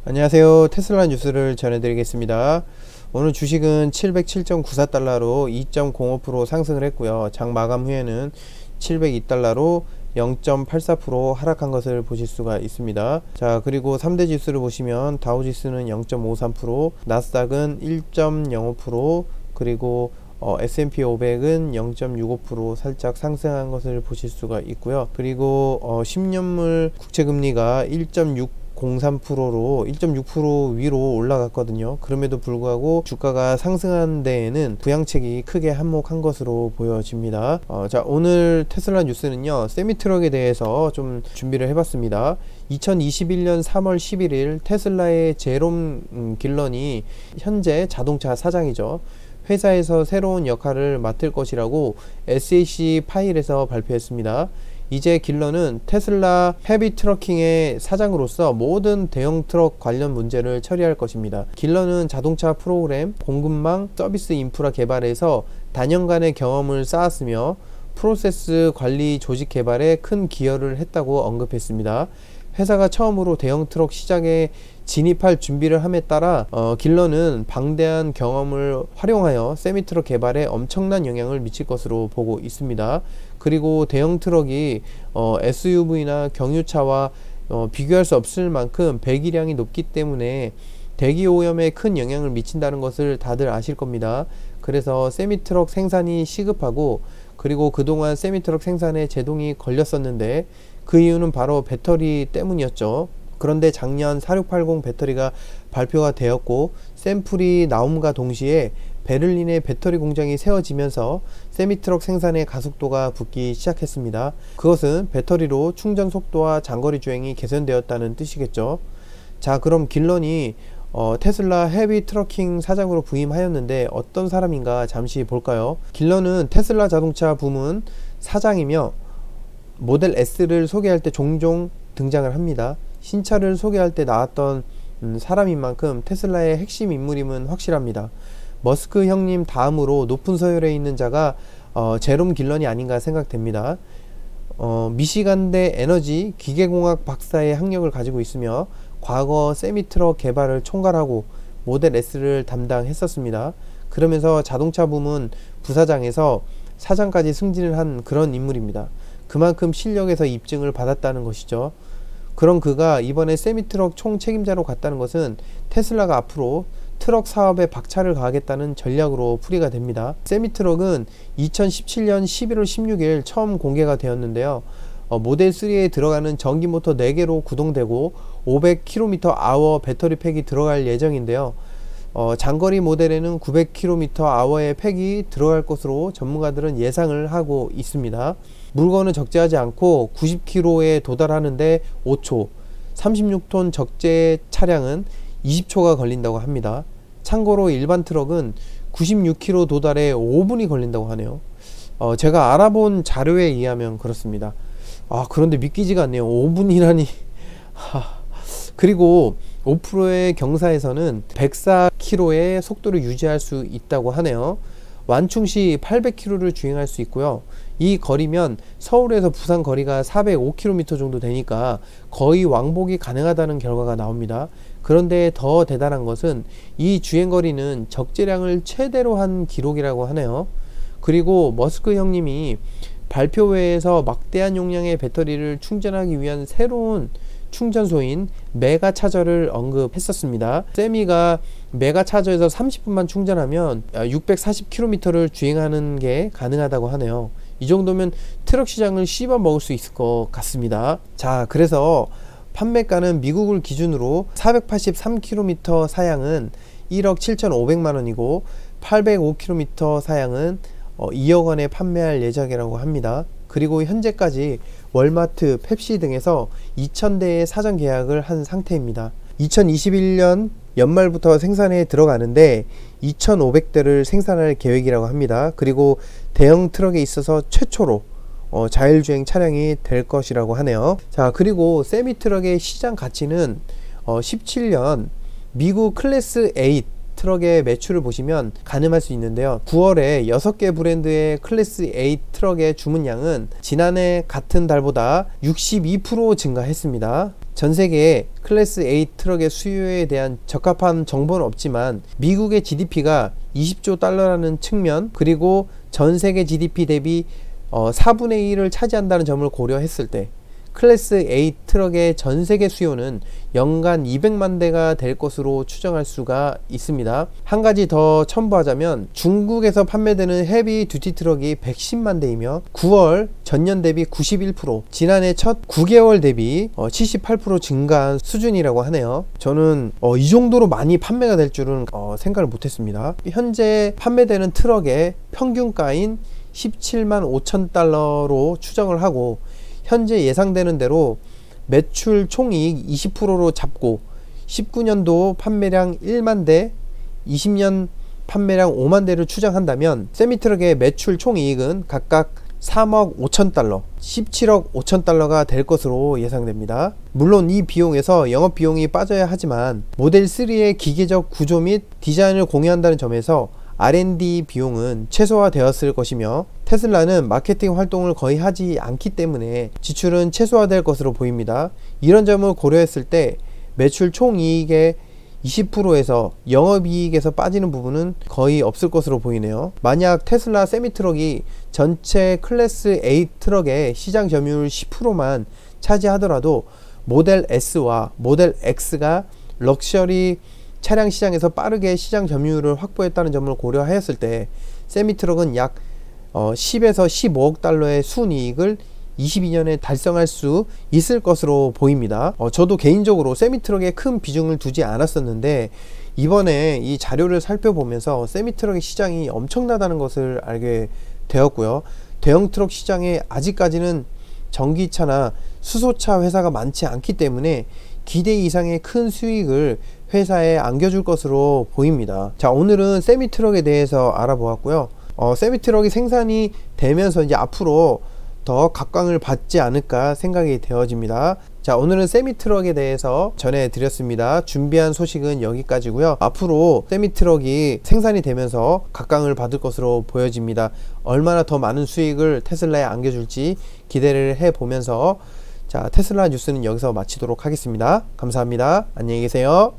안녕하세요. 테슬라 뉴스를 전해드리겠습니다. 오늘 주식은 707.94달러로 2.05% 상승을 했고요. 장 마감 후에는 702달러로 0.84% 하락한 것을 보실 수가 있습니다. 자, 그리고 3대 지수를 보시면 다우지수는 0.53%, 나스닥은 1.05%, 그리고 S&P 500은 0.65% 살짝 상승한 것을 보실 수가 있고요. 그리고 10년물 국채금리가 1.603%로 1.6% 위로 올라갔거든요. 그럼에도 불구하고 주가가 상승한 데에는 부양책이 크게 한몫한 것으로 보여집니다. 자, 오늘 테슬라 뉴스는요, 세미트럭에 대해서 좀 준비를 해봤습니다. 2021년 3월 11일 테슬라의 제롬 길런이 현재 자동차 사장이죠. 회사에서 새로운 역할을 맡을 것이라고 SEC 파일에서 발표했습니다. 이제 길런은 테슬라 헤비 트러킹의 사장으로서 모든 대형 트럭 관련 문제를 처리할 것입니다. 길런은 자동차 프로그램, 공급망, 서비스 인프라 개발에서 단연간의 경험을 쌓았으며 프로세스 관리 조직 개발에 큰 기여를 했다고 언급했습니다. 회사가 처음으로 대형 트럭 시장에 진입할 준비를 함에 따라 길런은 방대한 경험을 활용하여 세미트럭 개발에 엄청난 영향을 미칠 것으로 보고 있습니다. 그리고 대형 트럭이 SUV나 경유차와 비교할 수 없을 만큼 배기량이 높기 때문에 대기 오염에 큰 영향을 미친다는 것을 다들 아실 겁니다. 그래서 세미트럭 생산이 시급하고, 그리고 그동안 세미트럭 생산에 제동이 걸렸었는데 그 이유는 바로 배터리 때문이었죠. 그런데 작년 4680 배터리가 발표가 되었고 샘플이 나옴과 동시에 베를린에 배터리 공장이 세워지면서 세미트럭 생산의 가속도가 붙기 시작했습니다. 그것은 배터리로 충전 속도와 장거리 주행이 개선되었다는 뜻이겠죠. 자, 그럼 길런이 테슬라 헤비 트러킹 사장으로 부임하였는데 어떤 사람인가 잠시 볼까요? 길런은 테슬라 자동차 부문 사장이며 모델 S를 소개할 때 종종 등장을 합니다. 신차를 소개할 때 나왔던 사람인 만큼 테슬라의 핵심 인물임은 확실합니다. 머스크 형님 다음으로 높은 서열에 있는 자가 제롬 길런이 아닌가 생각됩니다. 미시간대 에너지 기계공학 박사의 학력을 가지고 있으며 과거 세미트럭 개발을 총괄하고 모델 S를 담당했었습니다. 그러면서 자동차 부문 부사장에서 사장까지 승진을 한 그런 인물입니다. 그만큼 실력에서 입증을 받았다는 것이죠. 그런 그가 이번에 세미트럭 총책임자로 갔다는 것은 테슬라가 앞으로 트럭 사업에 박차를 가하겠다는 전략으로 풀이가 됩니다. 세미트럭은 2017년 11월 16일 처음 공개가 되었는데요. 모델 3에 들어가는 전기 모터 4개로 구동되고 500km/h 배터리 팩이 들어갈 예정인데요. 장거리 모델에는 900km/h의 팩이 들어갈 것으로 전문가들은 예상을 하고 있습니다. 물건은 적재하지 않고 90km에 도달하는데 5초, 36톤 적재 차량은 20초가 걸린다고 합니다. 참고로 일반 트럭은 96km 도달에 5분이 걸린다고 하네요. 제가 알아본 자료에 의하면 그렇습니다. 그런데 믿기지가 않네요. 5분이라니. 그리고 오프로의 경사에서는 104km의 속도를 유지할 수 있다고 하네요. 완충 시 800km를 주행할 수 있고요. 이 거리면 서울에서 부산 거리가 405km 정도 되니까 거의 왕복이 가능하다는 결과가 나옵니다. 그런데 더 대단한 것은 이 주행거리는 적재량을 최대로 한 기록이라고 하네요. 그리고 머스크 형님이 발표회에서 막대한 용량의 배터리를 충전하기 위한 새로운 충전소인 메가차저를 언급했었습니다. 세미가 메가차저에서 30분만 충전하면 640km를 주행하는 게 가능하다고 하네요. 이 정도면 트럭 시장을 씹어 먹을 수 있을 것 같습니다. 자, 그래서 판매가는 미국을 기준으로 483km 사양은 1억 7,500만원이고 805km 사양은 2억 원에 판매할 예정이라고 합니다. 그리고 현재까지 월마트, 펩시 등에서 2,000대의 사전 계약을 한 상태입니다. 2021년 연말부터 생산에 들어가는데 2,500대를 생산할 계획이라고 합니다. 그리고 대형 트럭에 있어서 최초로 자율주행 차량이 될 것이라고 하네요. 자, 그리고 세미트럭의 시장 가치는 17년 미국 클래스 8 트럭의 매출을 보시면 가늠할 수 있는데요. 9월에 6개 브랜드의 클래스 A 트럭의 주문량은 지난해 같은 달보다 62% 증가했습니다. 전 세계의 클래스 A 트럭의 수요에 대한 적합한 정보는 없지만 미국의 GDP가 20조 달러라는 측면, 그리고 전 세계 GDP 대비 4분의 1을 차지한다는 점을 고려했을 때 클래스 A 트럭의 전 세계 수요는 연간 200만 대가 될 것으로 추정할 수가 있습니다. 한 가지 더 첨부하자면 중국에서 판매되는 헤비 듀티 트럭이 110만 대이며 9월 전년 대비 91%, 지난해 첫 9개월 대비 78% 증가한 수준이라고 하네요. 저는 이 정도로 많이 판매가 될 줄은 생각을 못했습니다. 현재 판매되는 트럭의 평균가인 17만 5천 달러로 추정을 하고, 현재 예상되는 대로 매출 총이익 20%로 잡고 19년도 판매량 1만 대, 20년 판매량 5만 대를 추정한다면 세미트럭의 매출 총이익은 각각 3억 5천 달러, 17억 5천 달러가 될 것으로 예상됩니다. 물론 이 비용에서 영업비용이 빠져야 하지만 모델 3의 기계적 구조 및 디자인을 공유한다는 점에서 R&D 비용은 최소화되었을 것이며, 테슬라는 마케팅 활동을 거의 하지 않기 때문에 지출은 최소화될 것으로 보입니다. 이런 점을 고려했을 때 매출 총이익의 20%에서 영업이익에서 빠지는 부분은 거의 없을 것으로 보이네요. 만약 테슬라 세미트럭이 전체 클래스 A 트럭의 시장 점유율 10%만 차지하더라도 모델 S와 모델 X가 럭셔리 차량 시장에서 빠르게 시장 점유율을 확보했다는 점을 고려하였을 때 세미트럭은 약 10에서 15억 달러의 순이익을 22년에 달성할 수 있을 것으로 보입니다. 저도 개인적으로 세미트럭에 큰 비중을 두지 않았었는데 이번에 이 자료를 살펴보면서 세미트럭의 시장이 엄청나다는 것을 알게 되었고요. 대형 트럭 시장에 아직까지는 전기차나 수소차 회사가 많지 않기 때문에 기대 이상의 큰 수익을 회사에 안겨줄 것으로 보입니다. 자, 오늘은 세미트럭에 대해서 알아보았고요. 세미트럭이 생산이 되면서 이제 앞으로 더 각광을 받지 않을까 생각이 되어집니다. 자, 오늘은 세미트럭에 대해서 전해드렸습니다. 준비한 소식은 여기까지고요. 앞으로 세미트럭이 생산이 되면서 각광을 받을 것으로 보여집니다. 얼마나 더 많은 수익을 테슬라에 안겨줄지 기대를 해보면서, 자, 테슬라 뉴스는 여기서 마치도록 하겠습니다. 감사합니다. 안녕히 계세요.